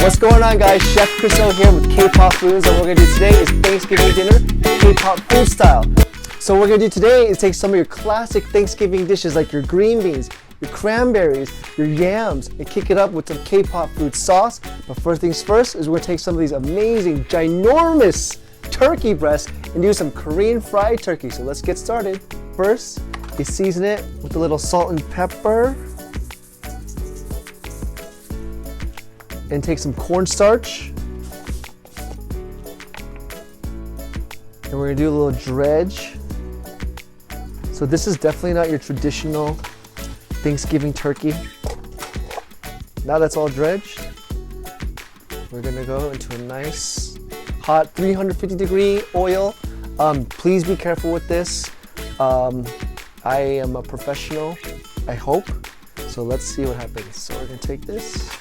What's going on, guys? Chef Casserole here with K-pop Foods, and what we're gonna do today is Thanksgiving dinner, K-pop food style. So what we're gonna do today is take some of your classic Thanksgiving dishes like your green beans, your cranberries, your yams, and kick it up with some K-pop food sauce. But first things first is we're gonna take some of these amazing, ginormous turkey breasts and do some Korean fried turkey. So let's get started. First, you season it with a little salt and pepper. And take some cornstarch. And we're gonna do a little dredge. So this is definitely not your traditional Thanksgiving turkey. Now that's all dredged, we're gonna go into a nice hot 350-degree oil. Please be careful with this. I am a professional, I hope. So let's see what happens. So we're gonna take this.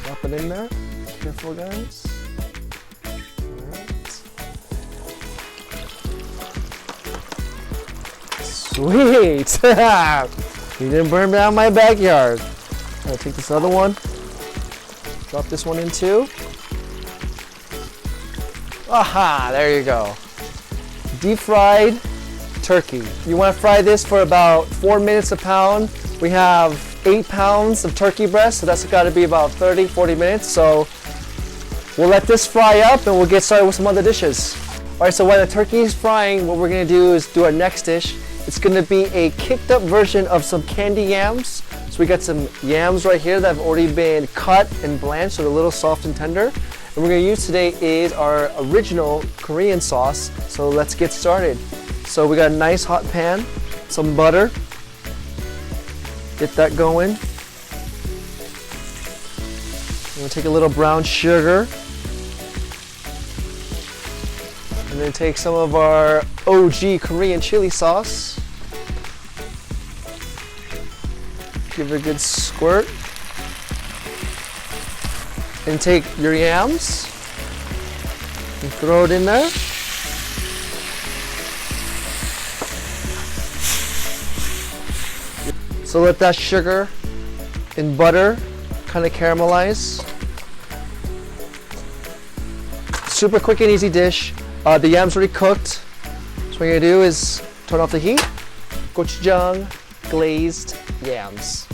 Drop it in there. Careful, guys. Alright. Sweet! You didn't burn down my backyard. I'll take this other one. Drop this one in too. Aha! There you go. Deep fried turkey. You want to fry this for about 4 minutes a pound. We have 8 pounds of turkey breast, so that's got to be about 30-40 minutes. So we'll let this fry up and we'll get started with some other dishes. All right, so while the turkey is frying, what we're gonna do is do our next dish. It's gonna be a kicked up version of some candy yams. So we got some yams right here that have already been cut and blanched, so they're a little soft and tender. And we're gonna use today is our original Korean sauce. So let's get started. So we got a nice hot pan, some butter. Get that going. I'm gonna take a little brown sugar. And then take some of our OG Korean chili sauce. Give it a good squirt. And take your yams and throw it in there. So let that sugar and butter kind of caramelize. Super quick and easy dish. The yam's already cooked. So what you're gonna do is turn off the heat. Gochujang glazed yams.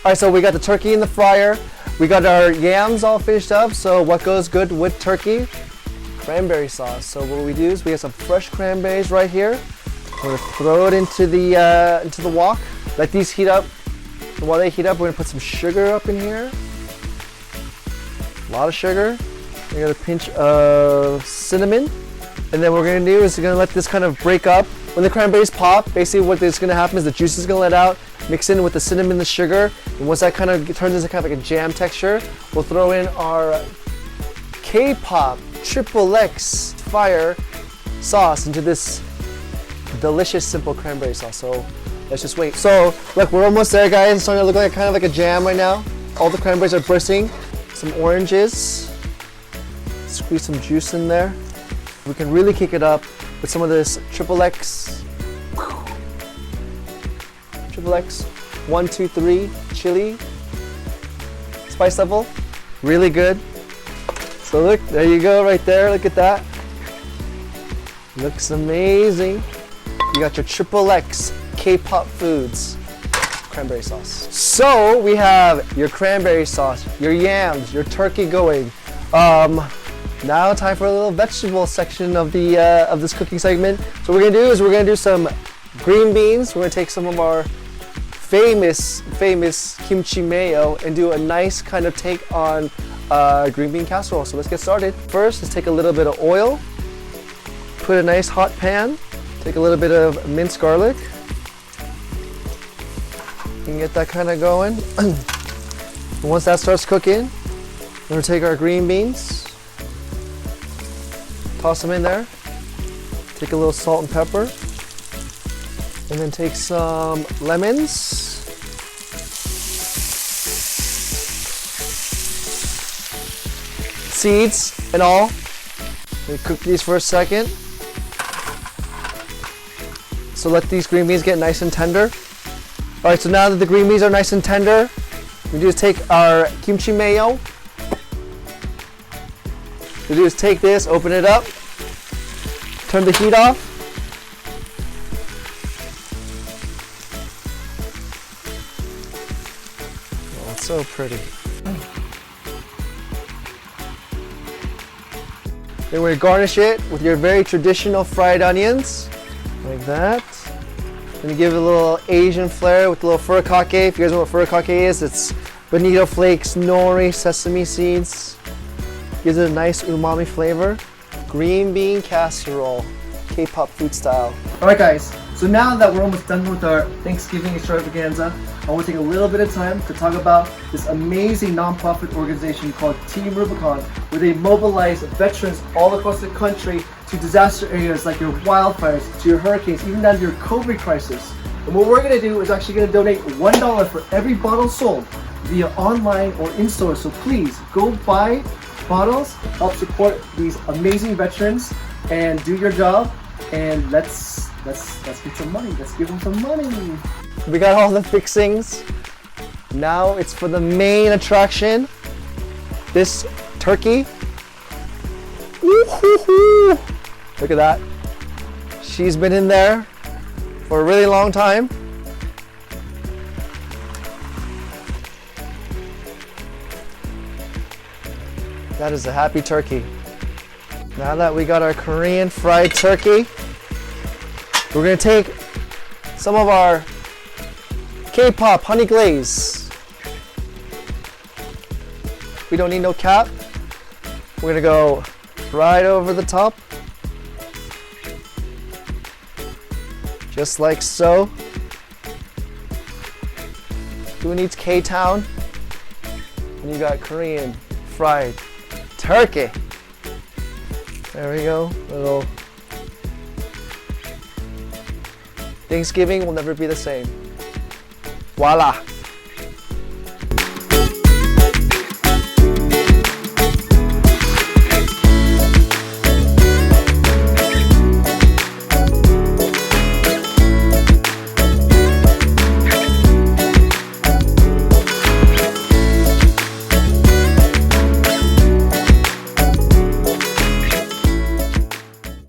All right, so we got the turkey in the fryer. We got our yams all finished up. So what goes good with turkey? Cranberry sauce. So what we do is we have some fresh cranberries right here. We're gonna throw it into the wok. Let these heat up. And while they heat up, we're gonna put some sugar up in here. A lot of sugar. We got a pinch of cinnamon. And then what we're gonna do is we're gonna let this kind of break up. When the cranberries pop, basically what is gonna happen is the juice is gonna let out, mix in with the cinnamon and the sugar. And once that kind of turns into kind of like a jam texture, we'll throw in our K-pop XXX fire sauce into this delicious, simple cranberry sauce. So let's just wait. So look, we're almost there, guys. It's starting to look like kind of like a jam right now. All the cranberries are bursting. Some oranges. Squeeze some juice in there. We can really kick it up with some of this XXX 1, 2, 3 chili spice level. Really good. So look, there you go right there. Look at that. Looks amazing. You got your XXX K-pop Foods cranberry sauce. So we have your cranberry sauce, your yams, your turkey going. Now time for a little vegetable section of the of this cooking segment. So what we're gonna do is we're gonna do some green beans. We're gonna take some of our famous kimchi mayo and do a nice kind of take on green bean casserole. So let's get started. First, let's take a little bit of oil. Put a nice hot pan. Take a little bit of minced garlic. You can get that kind of going. And once that starts cooking, we're gonna take our green beans. Toss them in there. Take a little salt and pepper. And then take some lemons. Seeds and all. We cook these for a second. So let these green beans get nice and tender. All right, so now that the green beans are nice and tender, we just take our kimchi mayo, What you do is take this, open it up, turn the heat off. Oh, it's so pretty. Then we're gonna garnish it with your very traditional fried onions, like that. Then you give it a little Asian flair with a little furikake. If you guys know what furikake is, it's bonito flakes, nori, sesame seeds. Gives it a nice umami flavor. Green bean casserole, K-pop food style. All right, guys. So now that we're almost done with our Thanksgiving extravaganza, I want to take a little bit of time to talk about this amazing nonprofit organization called Team Rubicon, where they mobilize veterans all across the country to disaster areas like your wildfires, to your hurricanes, even down to your COVID crisis. And what we're going to do is actually going to donate $1 for every bottle sold via online or in store. So please go buy bottles, help support these amazing veterans, and do your job. And let's get some money. Let's give them some money. We got all the fixings. Now it's for the main attraction. This turkey. Woo-hoo-hoo. Look at that. She's been in there for a really long time. That is a happy turkey. Now that we got our Korean fried turkey, we're gonna take some of our K-pop honey glaze. We don't need no cap. We're gonna go right over the top. Just like so. Who needs K-Town? And you got Korean fried turkey. There we go. Little Thanksgiving will never be the same. Voila!